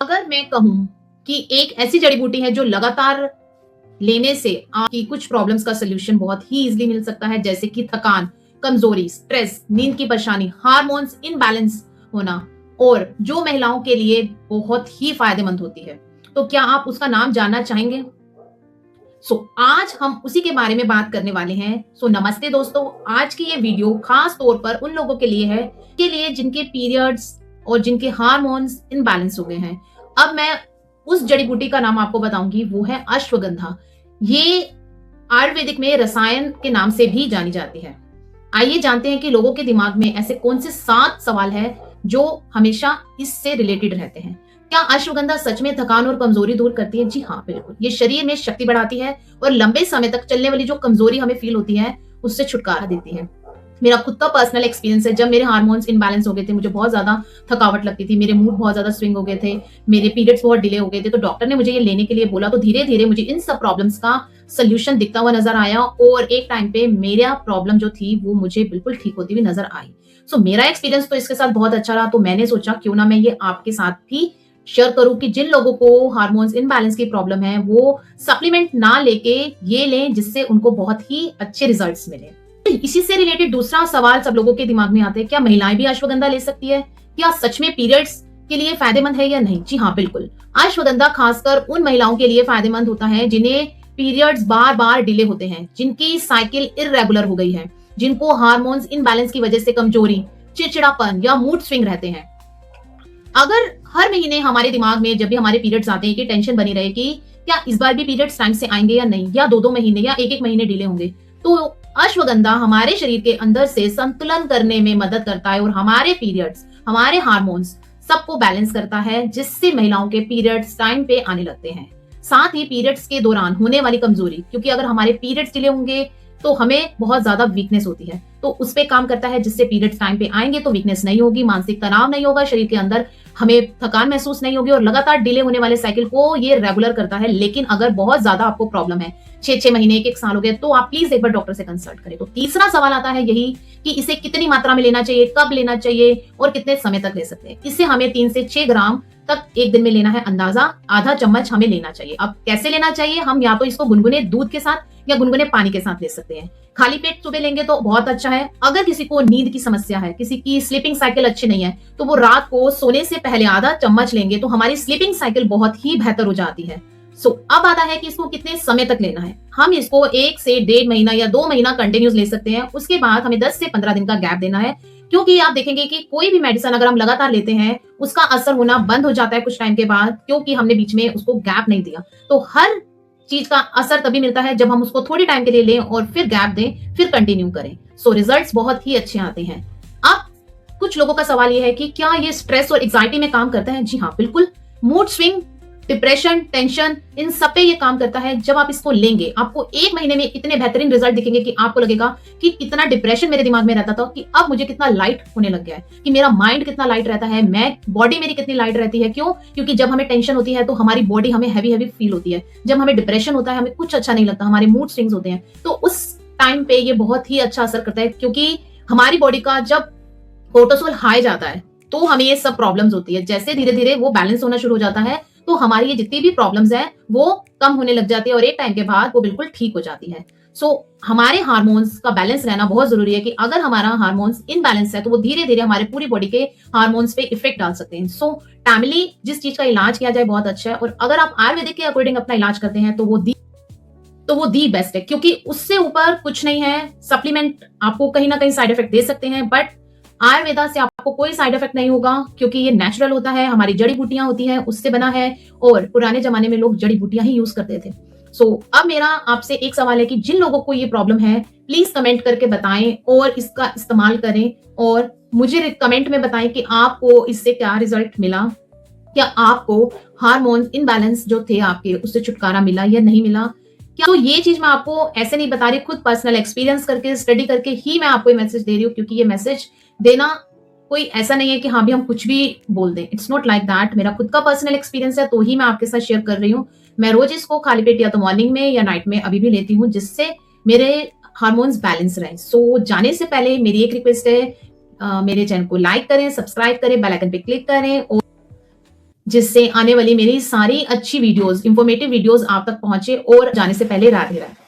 अगर मैं कहूं कि एक ऐसी जड़ी बूटी है जो लगातार लेने से आपकी कुछ प्रॉब्लम्स का सोल्यूशन बहुत ही इजीली मिल सकता है, जैसे कि थकान, कमजोरी, स्ट्रेस, नींद की परेशानी, हार्मोन्स इनबैलेंस होना, और जो महिलाओं के लिए बहुत ही फायदेमंद होती है, तो क्या आप उसका नाम जानना चाहेंगे? आज हम उसी के बारे में बात करने वाले हैं। नमस्ते दोस्तों, आज की ये वीडियो खास तौर पर उन लोगों के लिए है जिनके पीरियड्स और जिनके हार्मोन्स इनबैलेंस हो गए हैं। अब मैं उस जड़ी बूटी का नाम आपको बताऊंगी, वो है अश्वगंधा। ये आयुर्वेदिक में रसायन के नाम से भी जानी जाती है। आइए जानते हैं कि लोगों के दिमाग में ऐसे कौन से 7 सवाल है जो हमेशा इससे रिलेटेड रहते हैं। क्या अश्वगंधा सच में थकान और कमजोरी दूर करती है? जी हाँ, बिल्कुल। ये शरीर में शक्ति बढ़ाती है और लंबे समय तक चलने वाली जो कमजोरी हमें फील होती है उससे छुटकारा देती है। मेरा खुद का पर्सनल एक्सपीरियंस है, जब मेरे हार्मोन्स इनबैलेंस हो गए थे, मुझे बहुत ज्यादा थकावट लगती थी, मेरे मूड बहुत ज्यादा स्विंग हो गए थे, मेरे पीरियड्स बहुत डिले हो गए थे, तो डॉक्टर ने मुझे ये लेने के लिए बोला। तो धीरे धीरे मुझे इन सब प्रॉब्लम्स का सोल्यूशन दिखता हुआ नजर आया और एक टाइम पे मेरा प्रॉब्लम जो थी वो मुझे बिल्कुल ठीक होती हुई नजर आई। मेरा एक्सपीरियंस तो इसके साथ बहुत अच्छा रहा, तो मैंने सोचा क्यों ना मैं ये आपके साथ भी शेयर करूं कि जिन लोगों को हार्मोन्स इनबैलेंस की प्रॉब्लम है वो सप्लीमेंट ना लेके ये लें, जिससे उनको बहुत ही अच्छे रिजल्ट्स मिले। इसी से रिलेटेड दूसरा सवाल सब लोगों के दिमाग में आता है, क्या महिलाएं भी अश्वगंधा ले सकती है? क्या सच में पीरियड्स के लिए फायदेमंद है या नहीं? जी हाँ, बिल्कुल। अश्वगंधा खासकर उन महिलाओं के लिए फायदेमंद होता है जिन्हें पीरियड्स बार बार डिले होते हैं, जिनकी साइकिल इररेगुलर हो गई है, जिनको हार्मोन्स इनबैलेंस की वजह से कमजोरी, चिड़चिड़ापन या मूड स्विंग रहते हैं। अगर हर महीने हमारे दिमाग में जब भी हमारे पीरियड्स आते हैं कि टेंशन बनी रहे कि क्या इस बार भी पीरियड्स टाइम से आएंगे या नहीं, या 2-2 महीने या 1-1 महीने डिले होंगे, तो अश्वगंधा हमारे शरीर के अंदर से संतुलन करने में मदद करता है और हमारे पीरियड्स, हमारे हार्मोन्स सबको बैलेंस करता है, जिससे महिलाओं के पीरियड्स टाइम पे आने लगते हैं। साथ ही पीरियड्स के दौरान होने वाली कमजोरी, क्योंकि अगर हमारे पीरियड्स डिले होंगे तो हमें बहुत ज्यादा वीकनेस होती है, तो उस पे काम करता है, जिससे पीरियड्स टाइम पे आएंगे तो वीकनेस नहीं होगी, मानसिक तनाव नहीं होगा, शरीर के अंदर हमें थकान महसूस नहीं होगी और लगातार डिले होने वाले साइकिल को ये रेगुलर करता है। लेकिन अगर बहुत ज्यादा आपको प्रॉब्लम है, 6-6 महीने, 1-1 साल हो गए, तो आप प्लीज एक बार डॉक्टर से कंसल्ट करें। तो तीसरा सवाल आता है यही कि इसे कितनी मात्रा में लेना चाहिए, कब लेना चाहिए और कितने समय तक ले सकते हैं। इसे हमें 3 से 6 ग्राम तक एक दिन में लेना है, अंदाजा आधा चम्मच हमें लेना चाहिए। अब कैसे लेना चाहिए? हम या तो इसको गुनगुने दूध के साथ या गुनगुने पानी के साथ ले सकते हैं। खाली पेट सुबह लेंगे तो बहुत अच्छा है। अगर किसी को नींद की समस्या है, किसी की स्लीपिंग साइकिल अच्छी नहीं है, तो वो रात को सोने से पहले आधा चम्मच लेंगे तो हमारी स्लीपिंग साइकिल बहुत ही बेहतर हो जाती है। अब आता है कि इसको कितने समय तक लेना है। हम इसको 1 से 1.5 महीना या 2 महीना कंटिन्यूस ले सकते हैं। उसके बाद हमें 10 से 15 दिन का गैप देना है, क्योंकि आप देखेंगे कि कोई भी मेडिसिन अगर हम लगातार लेते हैं उसका असर होना बंद हो जाता है कुछ टाइम के बाद, क्योंकि हमने बीच में उसको गैप नहीं दिया। तो हर चीज का असर तभी मिलता है जब हम उसको थोड़ी टाइम के लिए लें और फिर गैप दें, फिर कंटिन्यू करें। रिजल्ट्स बहुत ही अच्छे आते हैं। अब कुछ लोगों का सवाल यह है कि क्या ये स्ट्रेस और एंजाइटी में काम करता है? जी हाँ, बिल्कुल। मूड स्विंग, डिप्रेशन, टेंशन, इन सब पे ये काम करता है। जब आप इसको लेंगे आपको 1 महीने में इतने बेहतरीन रिजल्ट दिखेंगे कि आपको लगेगा कि कितना डिप्रेशन मेरे दिमाग में रहता था कि अब मुझे कितना लाइट होने लग गया है, कि मेरा माइंड कितना लाइट रहता है, मैं बॉडी मेरी कितनी लाइट रहती है। क्यों? क्योंकि जब हमें टेंशन होती है तो हमारी बॉडी हमें हैवी हैवी फील होती है। जब हमें डिप्रेशन होता है हमें कुछ अच्छा नहीं लगता, हमारे मूड स्विंग्स होते हैं, तो उस टाइम पे ये बहुत ही अच्छा असर करता है, क्योंकि हमारी बॉडी का जब कोर्टिसोल हाई जाता है तो हमें ये सब प्रॉब्लम्स होती है। जैसे धीरे धीरे वो बैलेंस होना शुरू हो जाता है तो हमारी ये जितनी भी प्रॉब्लम्स है वो कम होने लग जाती है और एक टाइम के बाद वो बिल्कुल ठीक हो जाती है। हमारे हार्मोन्स का बैलेंस रहना बहुत जरूरी है, कि अगर हमारा हार्मोन्स इनबैलेंस है तो वो धीरे धीरे हमारे पूरी बॉडी के हार्मोन्स पे इफेक्ट डाल सकते हैं। टाइमली जिस चीज का इलाज किया जाए बहुत अच्छा है, और अगर आप आयुर्वेदिक के अकॉर्डिंग अपना इलाज करते हैं तो वो दी बेस्ट है, क्योंकि उससे ऊपर कुछ नहीं है। सप्लीमेंट आपको कहीं ना कहीं साइड इफेक्ट दे सकते हैं, बट आयुर्वेदा से आपको कोई साइड इफेक्ट नहीं होगा, क्योंकि ये नेचुरल होता है, हमारी जड़ी बूटियां होती हैं उससे बना है, और पुराने जमाने में लोग जड़ी बूटियां ही यूज करते थे। अब मेरा आपसे एक सवाल है कि जिन लोगों को ये प्रॉब्लम है प्लीज कमेंट करके बताएं और इसका इस्तेमाल करें, और मुझे कमेंट में बताएं कि आपको इससे क्या रिजल्ट मिला। क्या आपको हार्मोन इनबैलेंस जो थे आपके उससे छुटकारा मिला या नहीं मिला? क्या? तो ये चीज मैं आपको ऐसे नहीं बता रही, खुद पर्सनल एक्सपीरियंस करके, स्टडी करके ही मैं आपको ये मैसेज दे रही हूँ, क्योंकि ये मैसेज देना कोई ऐसा नहीं है कि हाँ भी हम कुछ भी बोल दें। It's not like that. मेरा खुद का पर्सनल एक्सपीरियंस है तो ही मैं आपके साथ शेयर कर रही हूँ। मैं रोज इसको खाली पेट या तो मॉर्निंग में या नाइट में अभी भी लेती हूँ, जिससे मेरे हार्मोन्स बैलेंस रहें। जाने से पहले मेरी एक रिक्वेस्ट है, मेरे चैनल को लाइक करें, सब्सक्राइब करें, बेल आइकन पे क्लिक करें और जिससे आने वाली मेरी सारी अच्छी वीडियोस, इंफॉर्मेटिव वीडियोस आप तक पहुंचे। और जाने से पहले राधे राधे।